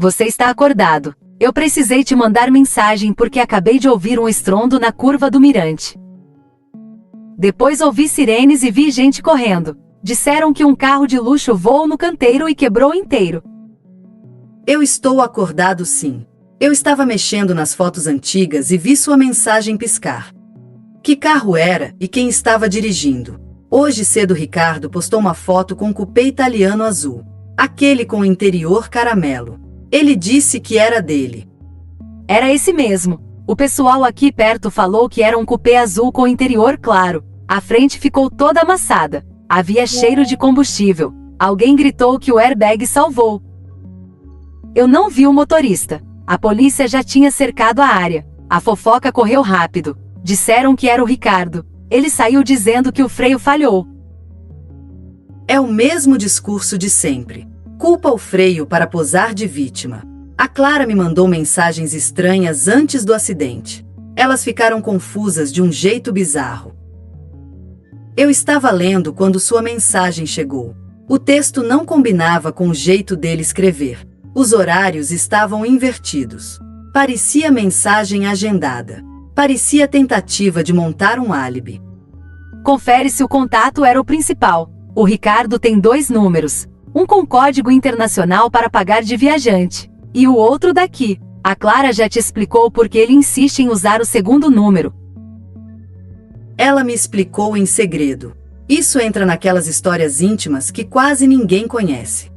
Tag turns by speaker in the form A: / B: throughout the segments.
A: você está acordado. Eu precisei te mandar mensagem porque acabei de ouvir um estrondo na curva do mirante. Depois ouvi sirenes e vi gente correndo. Disseram que um carro de luxo voou no canteiro e quebrou inteiro.
B: Eu estou acordado sim. Eu estava mexendo nas fotos antigas e vi sua mensagem piscar. Que carro era e quem estava dirigindo? Hoje cedo Ricardo postou uma foto com um cupê italiano azul. Aquele com o interior caramelo. Ele disse que era dele.
A: Era esse mesmo. O pessoal aqui perto falou que era um cupê azul com interior claro. A frente ficou toda amassada. Havia cheiro de combustível. Alguém gritou que o airbag salvou. Eu não vi o motorista. A polícia já tinha cercado a área. A fofoca correu rápido. Disseram que era o Ricardo. Ele saiu dizendo que o freio falhou.
B: É o mesmo discurso de sempre. Culpa o freio para posar de vítima. A Clara me mandou mensagens estranhas antes do acidente. Elas ficaram confusas de um jeito bizarro. Eu estava lendo quando sua mensagem chegou. O texto não combinava com o jeito dele escrever. Os horários estavam invertidos. Parecia mensagem agendada. Parecia tentativa de montar um álibi.
A: Confere se o contato era o principal. O Ricardo tem 2 números. Um com código internacional para pagar de viajante. E o outro daqui. A Clara já te explicou porque ele insiste em usar o segundo número.
B: Ela me explicou em segredo. Isso entra naquelas histórias íntimas que quase ninguém conhece.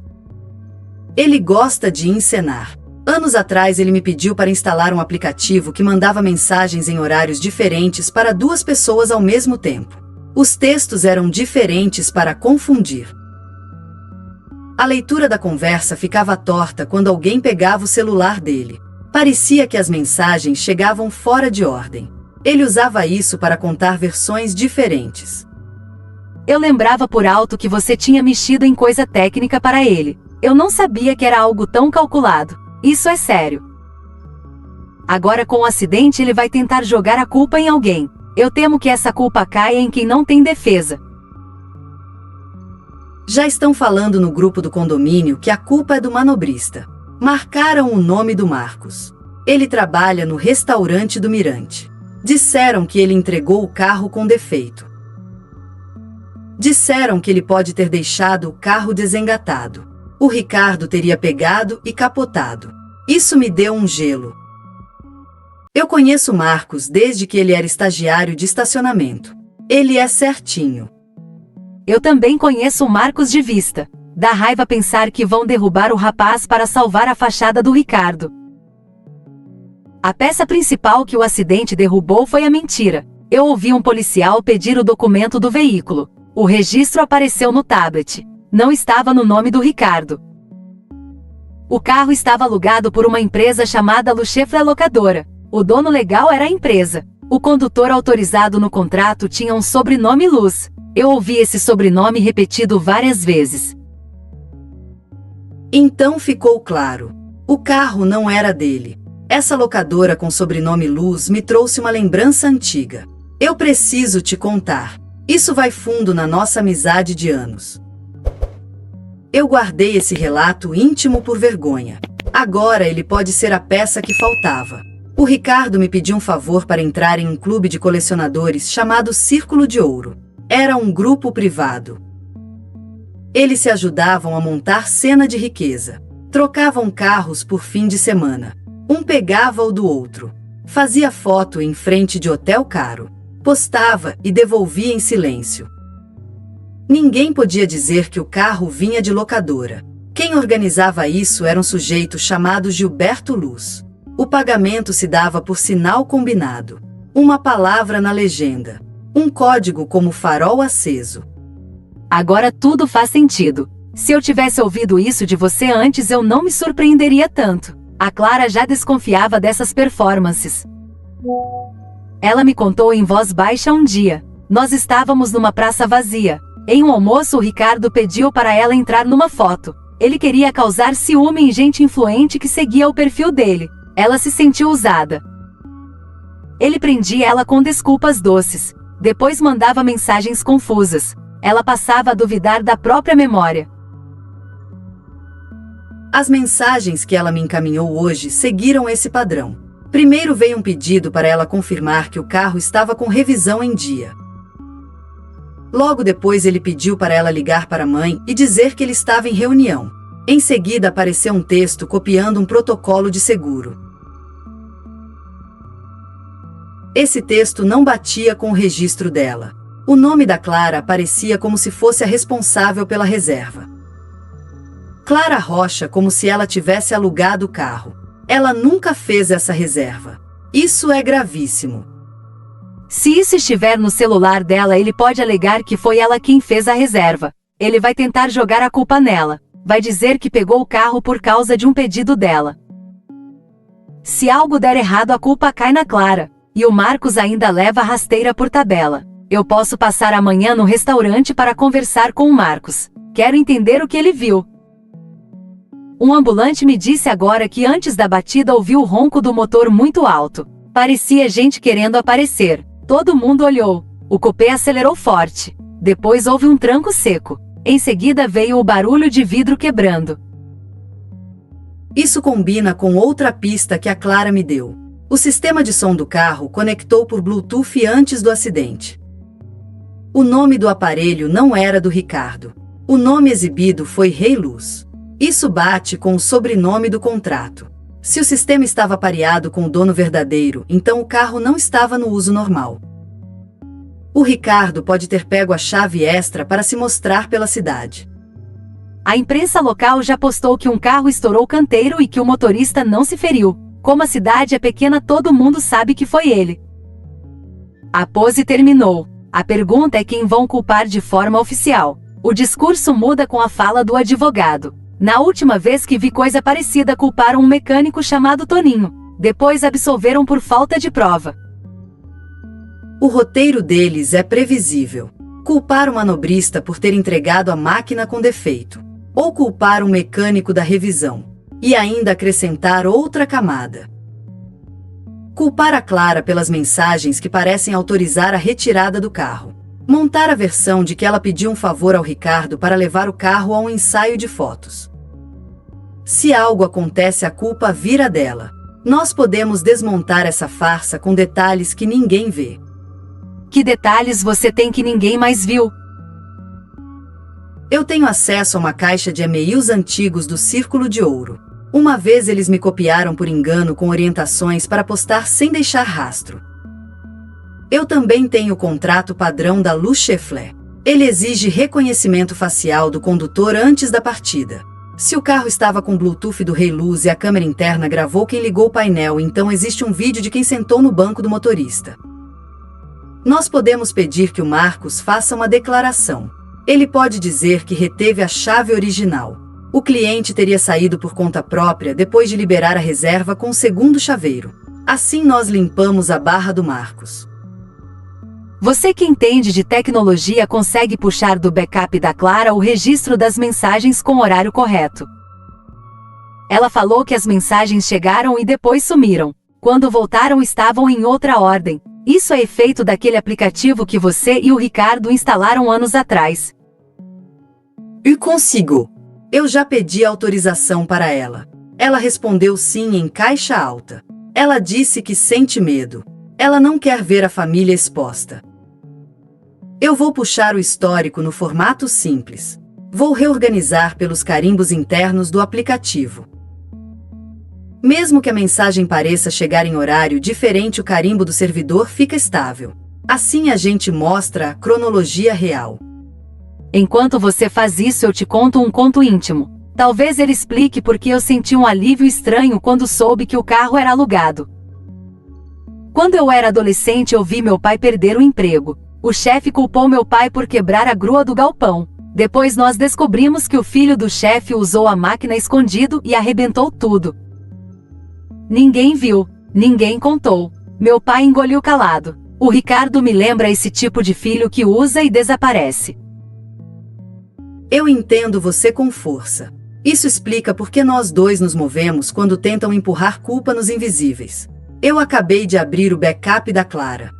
B: Ele gosta de encenar. Anos atrás ele me pediu para instalar um aplicativo que mandava mensagens em horários diferentes para 2 pessoas ao mesmo tempo. Os textos eram diferentes para confundir. A leitura da conversa ficava torta quando alguém pegava o celular dele. Parecia que as mensagens chegavam fora de ordem. Ele usava isso para contar versões diferentes.
A: Eu lembrava por alto que você tinha mexido em coisa técnica para ele. Eu não sabia que era algo tão calculado. Isso é sério. Agora com o acidente ele vai tentar jogar a culpa em alguém. Eu temo que essa culpa caia em quem não tem defesa.
B: Já estão falando no grupo do condomínio que a culpa é do manobrista. Marcaram o nome do Marcos. Ele trabalha no restaurante do Mirante. Disseram que ele entregou o carro com defeito. Disseram que ele pode ter deixado o carro desengatado. O Ricardo teria pegado e capotado. Isso me deu um gelo. Eu conheço Marcos desde que ele era estagiário de estacionamento. Ele é certinho.
A: Eu também conheço o Marcos de vista. Dá raiva pensar que vão derrubar o rapaz para salvar a fachada do Ricardo. A peça principal que o acidente derrubou foi a mentira. Eu ouvi um policial pedir o documento do veículo. O registro apareceu no tablet. Não estava no nome do Ricardo. O carro estava alugado por uma empresa chamada Luchefla Locadora. O dono legal era a empresa. O condutor autorizado no contrato tinha um sobrenome Luz. Eu ouvi esse sobrenome repetido várias vezes.
B: Então ficou claro. O carro não era dele. Essa locadora com sobrenome Luz me trouxe uma lembrança antiga. Eu preciso te contar. Isso vai fundo na nossa amizade de anos. Eu guardei esse relato íntimo por vergonha. Agora ele pode ser a peça que faltava. O Ricardo me pediu um favor para entrar em um clube de colecionadores chamado Círculo de Ouro. Era um grupo privado. Eles se ajudavam a montar cena de riqueza. Trocavam carros por fim de semana. Um pegava o do outro. Fazia foto em frente de hotel caro. Postava e devolvia em silêncio. Ninguém podia dizer que o carro vinha de locadora. Quem organizava isso era um sujeito chamado Gilberto Luz. O pagamento se dava por sinal combinado. Uma palavra na legenda. Um código como farol aceso.
A: Agora tudo faz sentido. Se eu tivesse ouvido isso de você antes, eu não me surpreenderia tanto. A Clara já desconfiava dessas performances. Ela me contou em voz baixa um dia. Nós estávamos numa praça vazia. Em um almoço, o Ricardo pediu para ela entrar numa foto. Ele queria causar ciúme em gente influente que seguia o perfil dele. Ela se sentiu usada. Ele prendia ela com desculpas doces. Depois mandava mensagens confusas. Ela passava a duvidar da própria memória.
B: As mensagens que ela me encaminhou hoje seguiram esse padrão. Primeiro veio um pedido para ela confirmar que o carro estava com revisão em dia. Logo depois ele pediu para ela ligar para a mãe e dizer que ele estava em reunião. Em seguida apareceu um texto copiando um protocolo de seguro. Esse texto não batia com o registro dela. O nome da Clara aparecia como se fosse a responsável pela reserva. Clara Rocha, como se ela tivesse alugado o carro. Ela nunca fez essa reserva. Isso é gravíssimo.
A: Se isso estiver no celular dela, ele pode alegar que foi ela quem fez a reserva. Ele vai tentar jogar a culpa nela. Vai dizer que pegou o carro por causa de um pedido dela. Se algo der errado, a culpa cai na Clara. E o Marcos ainda leva a rasteira por tabela. Eu posso passar amanhã no restaurante para conversar com o Marcos. Quero entender o que ele viu. Um ambulante me disse agora que antes da batida ouviu o ronco do motor muito alto. Parecia gente querendo aparecer. Todo mundo olhou. O cupê acelerou forte. Depois houve um tranco seco. Em seguida veio o barulho de vidro quebrando.
B: Isso combina com outra pista que a Clara me deu. O sistema de som do carro conectou por Bluetooth antes do acidente. O nome do aparelho não era do Ricardo. O nome exibido foi Rei Luz. Isso bate com o sobrenome do contrato. Se o sistema estava pareado com o dono verdadeiro, então o carro não estava no uso normal. O Ricardo pode ter pego a chave extra para se mostrar pela cidade.
A: A imprensa local já postou que um carro estourou o canteiro e que o motorista não se feriu. Como a cidade é pequena, todo mundo sabe que foi ele. A pose terminou. A pergunta é quem vão culpar de forma oficial. O discurso muda com a fala do advogado. Na última vez que vi coisa parecida, culparam um mecânico chamado Toninho. Depois absolveram por falta de prova.
B: O roteiro deles é previsível. Culpar o manobrista por ter entregado a máquina com defeito. Ou culpar um mecânico da revisão. E ainda acrescentar outra camada. Culpar a Clara pelas mensagens que parecem autorizar a retirada do carro. Montar a versão de que ela pediu um favor ao Ricardo para levar o carro a um ensaio de fotos. Se algo acontece, a culpa vira dela. Nós podemos desmontar essa farsa com detalhes que ninguém vê.
A: Que detalhes você tem que ninguém mais viu?
B: Eu tenho acesso a uma caixa de e-mails antigos do Círculo de Ouro. Uma vez eles me copiaram por engano com orientações para postar sem deixar rastro. Eu também tenho o contrato padrão da Luz Chevrolet. Ele exige reconhecimento facial do condutor antes da partida. Se o carro estava com Bluetooth do Rei Luz e a câmera interna gravou quem ligou o painel, então existe um vídeo de quem sentou no banco do motorista. Nós podemos pedir que o Marcos faça uma declaração. Ele pode dizer que reteve a chave original. O cliente teria saído por conta própria depois de liberar a reserva com o segundo chaveiro. Assim nós limpamos a barra do Marcos.
A: Você que entende de tecnologia consegue puxar do backup da Clara o registro das mensagens com o horário correto. Ela falou que as mensagens chegaram e depois sumiram. Quando voltaram estavam em outra ordem. Isso é efeito daquele aplicativo que você e o Ricardo instalaram anos atrás.
B: Eu consigo. Eu já pedi autorização para ela. Ela respondeu sim em caixa alta. Ela disse que sente medo. Ela não quer ver a família exposta. Eu vou puxar o histórico no formato simples. Vou reorganizar pelos carimbos internos do aplicativo. Mesmo que a mensagem pareça chegar em horário diferente, o carimbo do servidor fica estável. Assim a gente mostra a cronologia real.
A: Enquanto você faz isso, eu te conto um conto íntimo. Talvez ele explique porque eu senti um alívio estranho quando soube que o carro era alugado. Quando eu era adolescente, eu vi meu pai perder o emprego. O chefe culpou meu pai por quebrar a grua do galpão. Depois nós descobrimos que o filho do chefe usou a máquina escondido e arrebentou tudo. Ninguém viu, ninguém contou. Meu pai engoliu calado. O Ricardo me lembra esse tipo de filho que usa e desaparece.
B: Eu entendo você com força. Isso explica por que nós dois nos movemos quando tentam empurrar culpa nos invisíveis. Eu acabei de abrir o backup da Clara.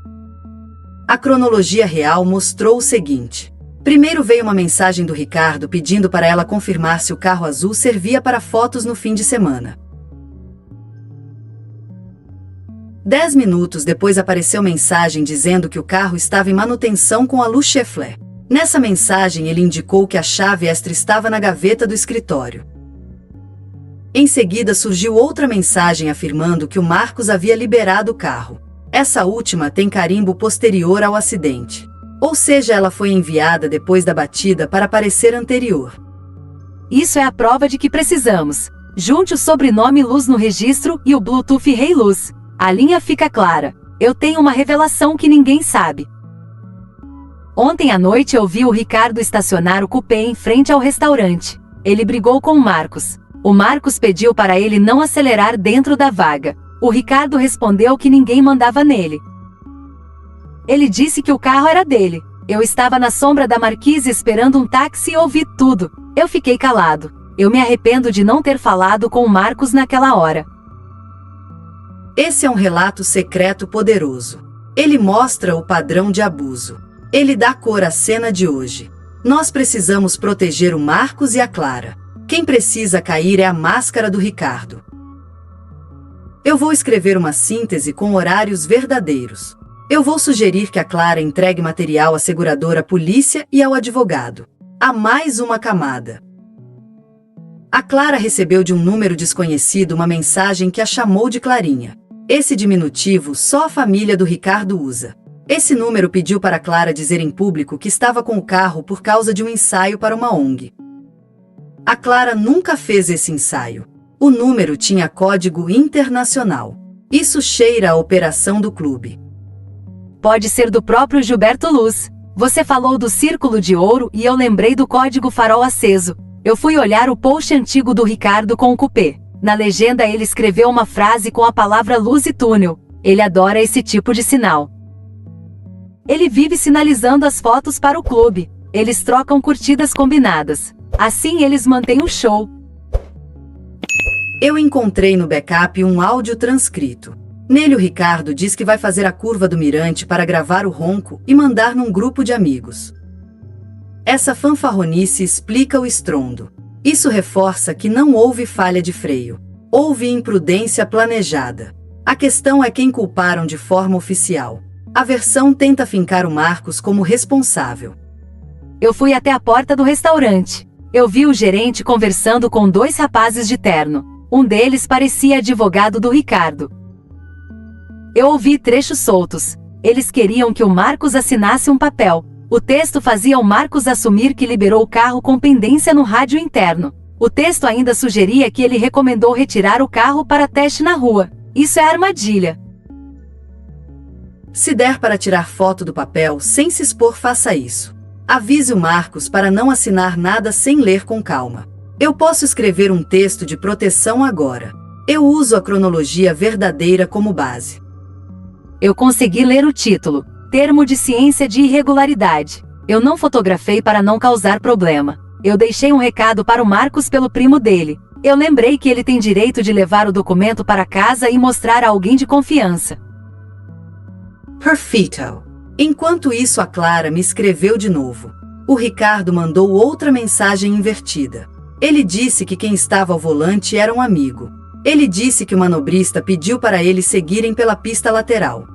B: A cronologia real mostrou o seguinte. Primeiro veio uma mensagem do Ricardo pedindo para ela confirmar se o carro azul servia para fotos no fim de semana. 10 minutos depois apareceu mensagem dizendo que o carro estava em manutenção com a Lu Chefflet. Nessa mensagem ele indicou que a chave extra estava na gaveta do escritório. Em seguida surgiu outra mensagem afirmando que o Marcos havia liberado o carro. Essa última tem carimbo posterior ao acidente. Ou seja, ela foi enviada depois da batida para parecer anterior.
A: Isso é a prova de que precisamos. Junte o sobrenome Luz no registro e o Bluetooth Rei Luz. A linha fica clara. Eu tenho uma revelação que ninguém sabe. Ontem à noite eu vi o Ricardo estacionar o cupê em frente ao restaurante. Ele brigou com o Marcos. O Marcos pediu para ele não acelerar dentro da vaga. O Ricardo respondeu que ninguém mandava nele. Ele disse que o carro era dele. Eu estava na sombra da marquise esperando um táxi e ouvi tudo. Eu fiquei calado. Eu me arrependo de não ter falado com o Marcos naquela hora.
B: Esse é um relato secreto poderoso. Ele mostra o padrão de abuso. Ele dá cor à cena de hoje. Nós precisamos proteger o Marcos e a Clara. Quem precisa cair é a máscara do Ricardo. Eu vou escrever uma síntese com horários verdadeiros. Eu vou sugerir que a Clara entregue material à seguradora, à polícia e ao advogado. Há mais uma camada. A Clara recebeu de um número desconhecido uma mensagem que a chamou de Clarinha. Esse diminutivo só a família do Ricardo usa. Esse número pediu para Clara dizer em público que estava com o carro por causa de um ensaio para uma ONG. A Clara nunca fez esse ensaio. O número tinha código internacional. Isso cheira a operação do clube.
A: Pode ser do próprio Gilberto Luz. Você falou do Círculo de Ouro e eu lembrei do código farol aceso. Eu fui olhar o post antigo do Ricardo com o cupê. Na legenda ele escreveu uma frase com a palavra luz e túnel. Ele adora esse tipo de sinal. Ele vive sinalizando as fotos para o clube. Eles trocam curtidas combinadas. Assim eles mantêm o show.
B: Eu encontrei no backup um áudio transcrito. Nele o Ricardo diz que vai fazer a curva do Mirante para gravar o ronco e mandar num grupo de amigos. Essa fanfarronice explica o estrondo. Isso reforça que não houve falha de freio. Houve imprudência planejada. A questão é quem culparam de forma oficial. A versão tenta fincar o Marcos como responsável.
A: Eu fui até a porta do restaurante. Eu vi o gerente conversando com 2 rapazes de terno. Um deles parecia advogado do Ricardo. Eu ouvi trechos soltos. Eles queriam que o Marcos assinasse um papel. O texto fazia o Marcos assumir que liberou o carro com pendência no rádio interno. O texto ainda sugeria que ele recomendou retirar o carro para teste na rua. Isso é armadilha.
B: Se der para tirar foto do papel sem se expor, faça isso. Avise o Marcos para não assinar nada sem ler com calma. Eu posso escrever um texto de proteção agora. Eu uso a cronologia verdadeira como base.
A: Eu consegui ler o título. Termo de ciência de irregularidade. Eu não fotografei para não causar problema. Eu deixei um recado para o Marcos pelo primo dele. Eu lembrei que ele tem direito de levar o documento para casa e mostrar a alguém de confiança.
B: Perfeito. Enquanto isso, a Clara me escreveu de novo. O Ricardo mandou outra mensagem invertida. Ele disse que quem estava ao volante era um amigo. Ele disse que o manobrista pediu para eles seguirem pela pista lateral.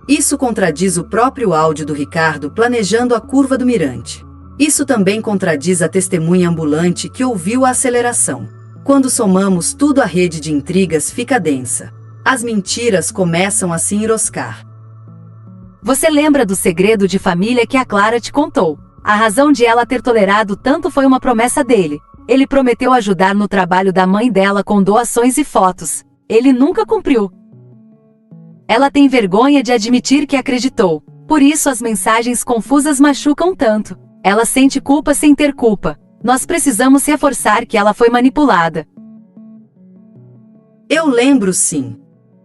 B: Isso contradiz o próprio áudio do Ricardo planejando a curva do Mirante. Isso também contradiz a testemunha ambulante que ouviu a aceleração. Quando somamos tudo, a rede de intrigas fica densa. As mentiras começam a se enroscar.
A: Você lembra do segredo de família que a Clara te contou? A razão de ela ter tolerado tanto foi uma promessa dele. Ele prometeu ajudar no trabalho da mãe dela com doações e fotos. Ele nunca cumpriu. Ela tem vergonha de admitir que acreditou. Por isso as mensagens confusas machucam tanto. Ela sente culpa sem ter culpa. Nós precisamos reforçar que ela foi manipulada.
B: Eu lembro, sim.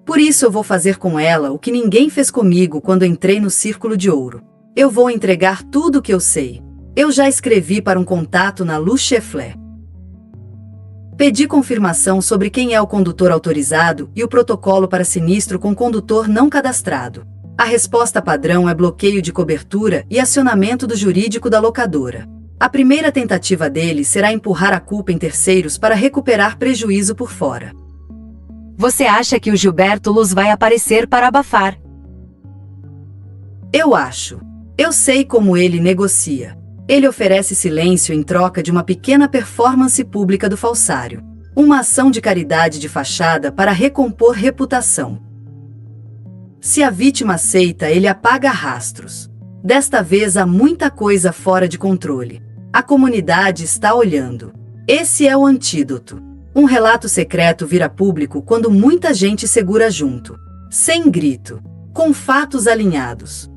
B: Por isso eu vou fazer com ela o que ninguém fez comigo quando entrei no Círculo de Ouro. Eu vou entregar tudo o que eu sei. Eu já escrevi para um contato na Lu Chefflet. Pedi confirmação sobre quem é o condutor autorizado e o protocolo para sinistro com condutor não cadastrado. A resposta padrão é bloqueio de cobertura e acionamento do jurídico da locadora. A primeira tentativa dele será empurrar a culpa em terceiros para recuperar prejuízo por fora.
A: Você acha que o Gilberto Luz vai aparecer para abafar?
B: Eu acho. Eu sei como ele negocia. Ele oferece silêncio em troca de uma pequena performance pública do falsário. Uma ação de caridade de fachada para recompor reputação. Se a vítima aceita, ele apaga rastros. Desta vez há muita coisa fora de controle. A comunidade está olhando. Esse é o antídoto. Um relato secreto vira público quando muita gente segura junto. Sem grito. Com fatos alinhados.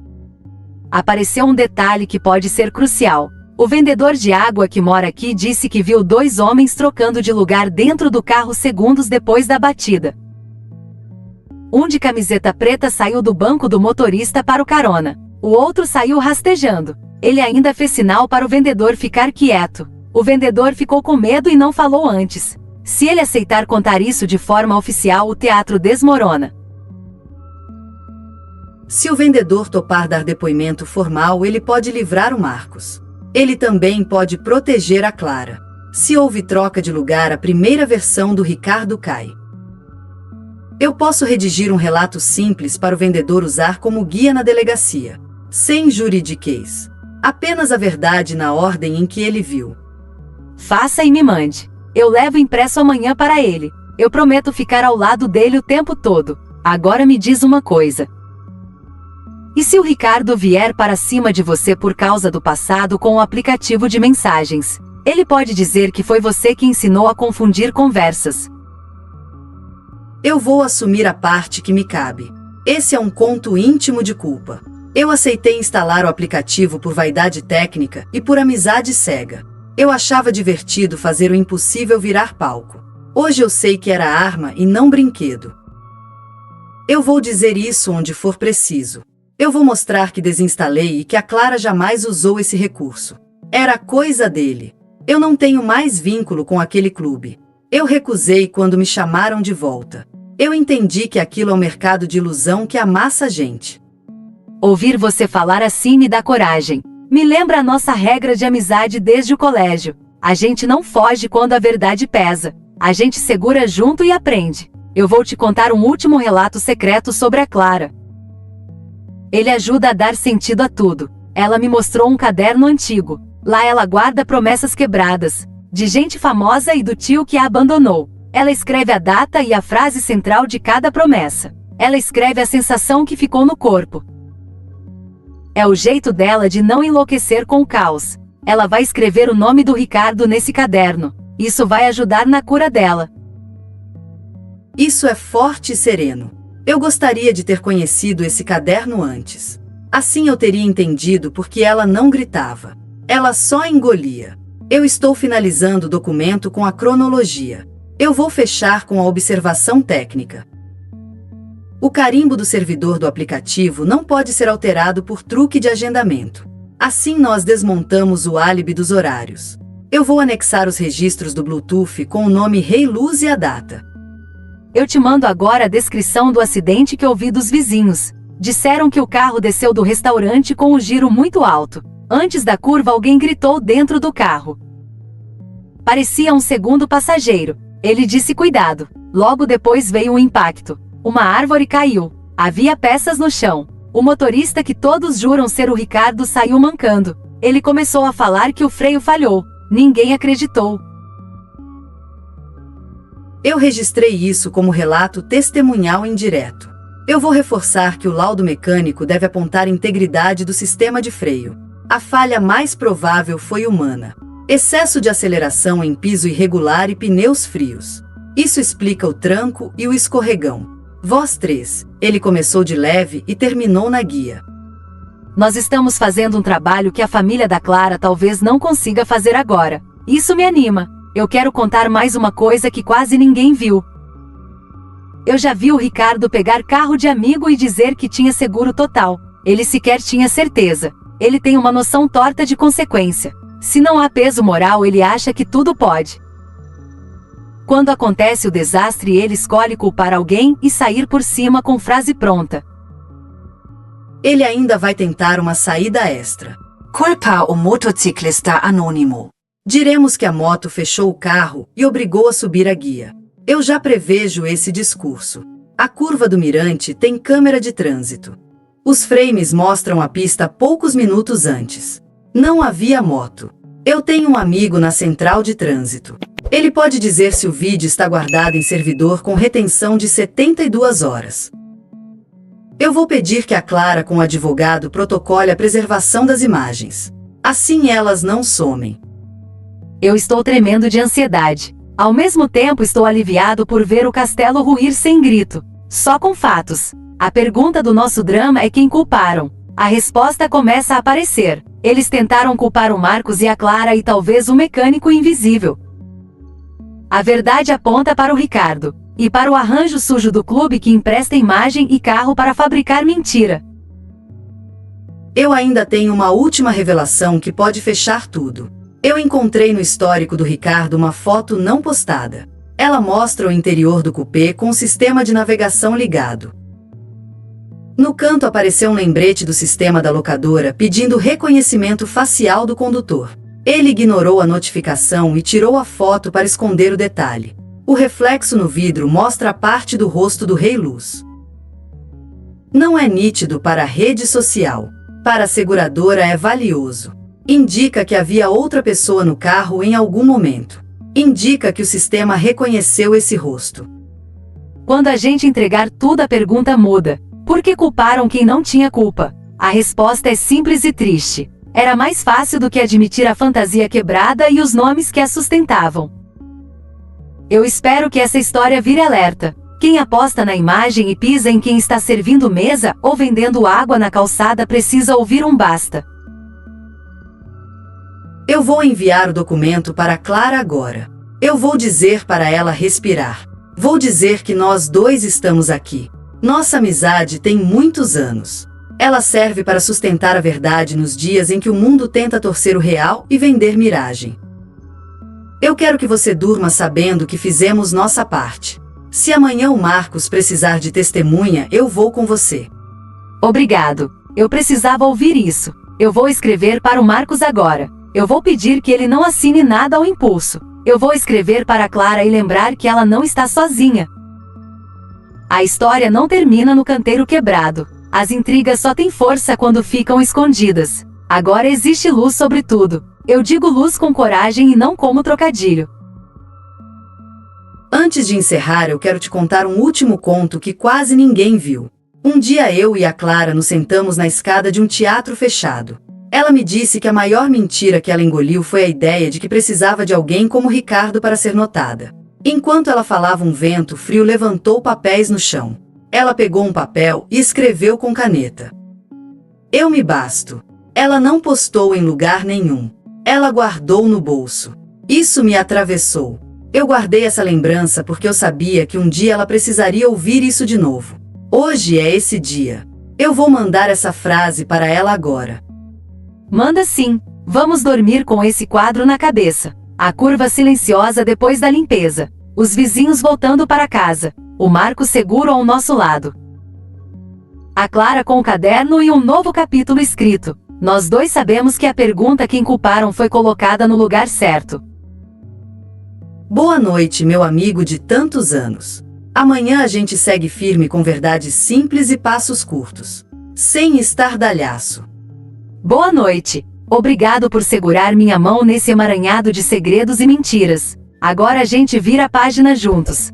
A: Apareceu um detalhe que pode ser crucial. O vendedor de água que mora aqui disse que viu 2 homens trocando de lugar dentro do carro segundos depois da batida. Um de camiseta preta saiu do banco do motorista para o carona. O outro saiu rastejando. Ele ainda fez sinal para o vendedor ficar quieto. O vendedor ficou com medo e não falou antes. Se ele aceitar contar isso de forma oficial, o teatro desmorona.
B: Se o vendedor topar dar depoimento formal, ele pode livrar o Marcos. Ele também pode proteger a Clara. Se houve troca de lugar, a primeira versão do Ricardo cai. Eu posso redigir um relato simples para o vendedor usar como guia na delegacia. Sem juridiquês. Apenas a verdade na ordem em que ele viu.
A: Faça e me mande. Eu levo impresso amanhã para ele. Eu prometo ficar ao lado dele o tempo todo. Agora me diz uma coisa. E se o Ricardo vier para cima de você por causa do passado com o aplicativo de mensagens? Ele pode dizer que foi você que ensinou a confundir conversas.
B: Eu vou assumir a parte que me cabe. Esse é um conto íntimo de culpa. Eu aceitei instalar o aplicativo por vaidade técnica e por amizade cega. Eu achava divertido fazer o impossível virar palco. Hoje eu sei que era arma e não brinquedo. Eu vou dizer isso onde for preciso. Eu vou mostrar que desinstalei e que a Clara jamais usou esse recurso. Era coisa dele. Eu não tenho mais vínculo com aquele clube. Eu recusei quando me chamaram de volta. Eu entendi que aquilo é um mercado de ilusão que amassa a gente.
A: Ouvir você falar assim me dá coragem. Me lembra a nossa regra de amizade desde o colégio. A gente não foge quando a verdade pesa. A gente segura junto e aprende. Eu vou te contar um último relato secreto sobre a Clara. Ele ajuda a dar sentido a tudo. Ela me mostrou um caderno antigo. Lá ela guarda promessas quebradas, de gente famosa e do tio que a abandonou. Ela escreve a data e a frase central de cada promessa. Ela escreve a sensação que ficou no corpo. É o jeito dela de não enlouquecer com o caos. Ela vai escrever o nome do Ricardo nesse caderno. Isso vai ajudar na cura dela.
B: Isso é forte e sereno. Eu gostaria de ter conhecido esse caderno antes. Assim eu teria entendido porque ela não gritava. Ela só engolia. Eu estou finalizando o documento com a cronologia. Eu vou fechar com a observação técnica. O carimbo do servidor do aplicativo não pode ser alterado por truque de agendamento. Assim nós desmontamos o álibi dos horários. Eu vou anexar os registros do Bluetooth com o nome Rei Luz e a data.
A: Eu te mando agora a descrição do acidente que ouvi dos vizinhos. Disseram que o carro desceu do restaurante com o giro muito alto. Antes da curva alguém gritou dentro do carro. Parecia um segundo passageiro. Ele disse cuidado. Logo depois veio o impacto. Uma árvore caiu. Havia peças no chão. O motorista que todos juram ser o Ricardo saiu mancando. Ele começou a falar que o freio falhou. Ninguém acreditou.
B: Eu registrei isso como relato testemunhal indireto. Eu vou reforçar que o laudo mecânico deve apontar integridade do sistema de freio. A falha mais provável foi humana. Excesso de aceleração em piso irregular e pneus frios. Isso explica o tranco e o escorregão. Voz 3. Ele começou de leve e terminou na guia.
A: Nós estamos fazendo um trabalho que a família da Clara talvez não consiga fazer agora. Isso me anima. Eu quero contar mais uma coisa que quase ninguém viu. Eu já vi o Ricardo pegar carro de amigo e dizer que tinha seguro total. Ele sequer tinha certeza. Ele tem uma noção torta de consequência. Se não há peso moral, ele acha que tudo pode. Quando acontece o desastre, ele escolhe culpar alguém e sair por cima com frase pronta.
B: Ele ainda vai tentar uma saída extra.
C: Culpa o motociclista anônimo.
B: Diremos que a moto fechou o carro e obrigou a subir a guia. Eu já prevejo esse discurso. A curva do Mirante tem câmera de trânsito. Os frames mostram a pista poucos minutos antes. Não havia moto. Eu tenho um amigo na central de trânsito. Ele pode dizer se o vídeo está guardado em servidor com retenção de 72 horas. Eu vou pedir que a Clara com o advogado protocole a preservação das imagens. Assim elas não somem.
A: Eu estou tremendo de ansiedade. Ao mesmo tempo estou aliviado por ver o castelo ruir sem grito. Só com fatos. A pergunta do nosso drama é quem culparam. A resposta começa a aparecer. Eles tentaram culpar o Marcos e a Clara e talvez o mecânico invisível. A verdade aponta para o Ricardo. E para o arranjo sujo do clube que empresta imagem e carro para fabricar mentira.
B: Eu ainda tenho uma última revelação que pode fechar tudo. Eu encontrei no histórico do Ricardo uma foto não postada. Ela mostra o interior do cupê com o sistema de navegação ligado. No canto apareceu um lembrete do sistema da locadora pedindo reconhecimento facial do condutor. Ele ignorou a notificação e tirou a foto para esconder o detalhe. O reflexo no vidro mostra a parte do rosto do Rei Luz. Não é nítido para a rede social. Para a seguradora é valioso. Indica que havia outra pessoa no carro em algum momento. Indica que o sistema reconheceu esse rosto.
A: Quando a gente entregar tudo, a pergunta muda. Por que culparam quem não tinha culpa? A resposta é simples e triste. Era mais fácil do que admitir a fantasia quebrada e os nomes que a sustentavam. Eu espero que essa história vire alerta. Quem aposta na imagem e pisa em quem está servindo mesa ou vendendo água na calçada precisa ouvir um basta.
B: Eu vou enviar o documento para Clara agora. Eu vou dizer para ela respirar. Vou dizer que nós dois estamos aqui. Nossa amizade tem muitos anos. Ela serve para sustentar a verdade nos dias em que o mundo tenta torcer o real e vender miragem. Eu quero que você durma sabendo que fizemos nossa parte. Se amanhã o Marcos precisar de testemunha, eu vou com você.
A: Obrigado. Eu precisava ouvir isso. Eu vou escrever para o Marcos agora. Eu vou pedir que ele não assine nada ao impulso. Eu vou escrever para a Clara e lembrar que ela não está sozinha. A história não termina no canteiro quebrado. As intrigas só têm força quando ficam escondidas. Agora existe luz sobre tudo. Eu digo luz com coragem e não como trocadilho.
B: Antes de encerrar, eu quero te contar um último conto que quase ninguém viu. Um dia eu e a Clara nos sentamos na escada de um teatro fechado. Ela me disse que a maior mentira que ela engoliu foi a ideia de que precisava de alguém como Ricardo para ser notada. Enquanto ela falava, um vento frio levantou papéis no chão. Ela pegou um papel e escreveu com caneta. Eu me basto. Ela não postou em lugar nenhum. Ela guardou no bolso. Isso me atravessou. Eu guardei essa lembrança porque eu sabia que um dia ela precisaria ouvir isso de novo. Hoje é esse dia. Eu vou mandar essa frase para ela agora.
A: Manda sim. Vamos dormir com esse quadro na cabeça. A curva silenciosa depois da limpeza. Os vizinhos voltando para casa. O Marcos seguro ao nosso lado. A Clara com o caderno e um novo capítulo escrito. Nós dois sabemos que a pergunta quem culparam foi colocada no lugar certo.
B: Boa noite, meu amigo de tantos anos. Amanhã a gente segue firme com verdades simples e passos curtos. Sem estardalhaço.
A: Boa noite. Obrigado por segurar minha mão nesse emaranhado de segredos e mentiras. Agora a gente vira a página juntos.